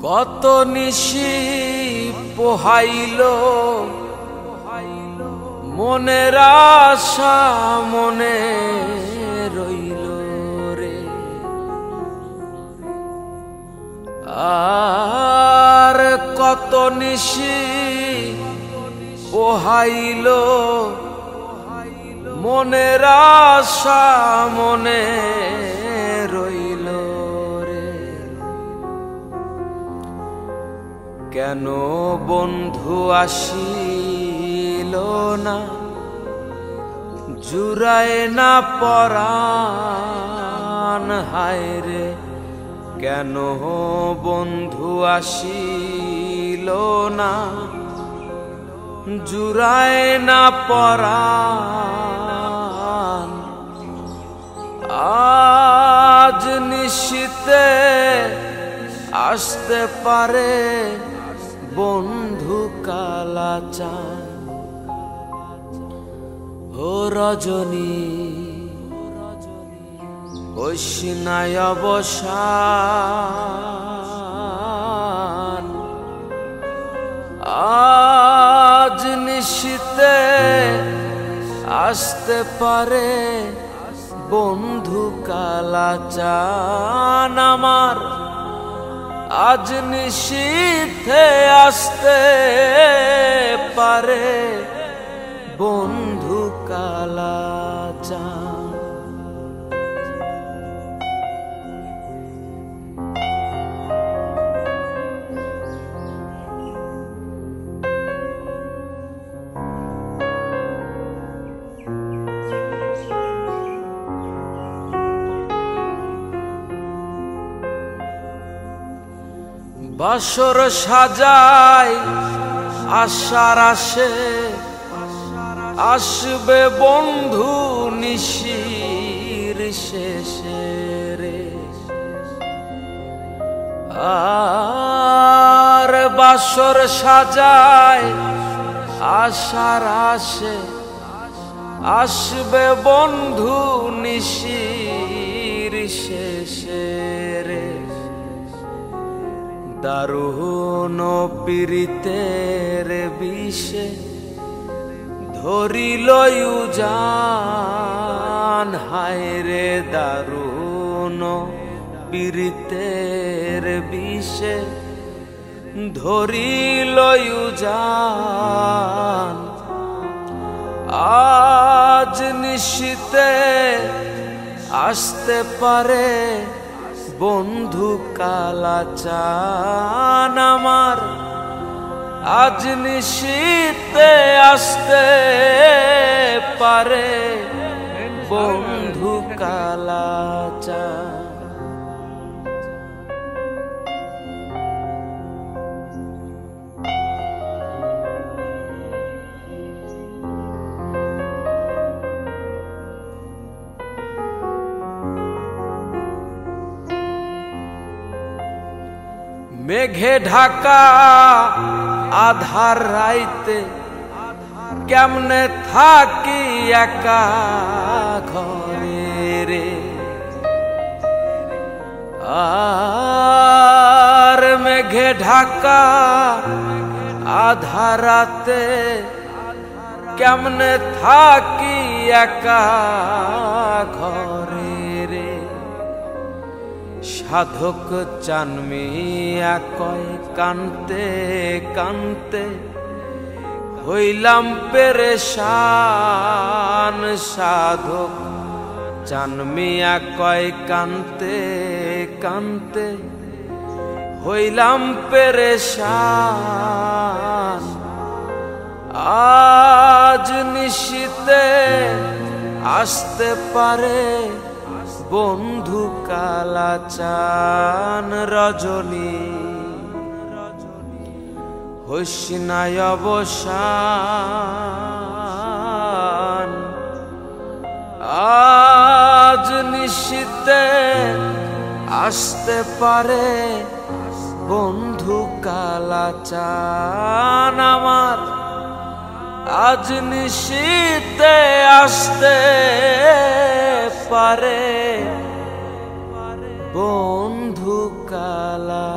কত নিশি পোহাইল মনের আশা মনে রইল রে, আর কত নিশি পোহাইল মনের আশা মনে রইল রে। কেন বন্ধু আসিল না, জুড়ায় না পরাণ হায় রে। কেন বন্ধু আসিল না, জুড়ায় না পরাণ। আজ নিশীতে আসতে পারে বন্ধু কালাচান। ও রজনী ওইসিনায় অবসান, আজ নিশীতে আসতে পারে বন্ধু কালাচান। আমার আজ নিশীথে আসতে পারে বন্ধু কালাচান। বাসর সাজাই আশার আসে, আসবে বন্ধু নিশির শেষে রে। আর বাসর সাজাই আশার আসে, আসবে বন্ধু নিশির শেষে রে। দারুণ পীড়িতের বিষে ধরিল উজান হায় রে। দারুণ পীড়িতের বিষে ধরিল উজান। আজ নিশীতে আসতে পারে বন্ধু কালাচান। আমার আজ নিশীতে আসতে পারে বন্ধু কালাচান। মেঘে ঢাকা আধার রাইতে কেমনে থাকি একা ঘরে রে। আর মেঘে ঢাকা আধার রাতে কেমনে থাকি একা ঘরে রে। সাধক চানমিয়া কয় কানতে কানতে হইলাম পেরেশান। সাধক চানমিয়া কয় কানতে কানতে হইলাম পেরেশান। আজ নিশীতে আসতে পারে বন্ধু কালাচান। রজনী হোসনায় অবসান, আজ নিশীতে আসতে পারে বন্ধু কালাচান। আমার আজ নিশীতে আসতে পারে বন্ধু কালা।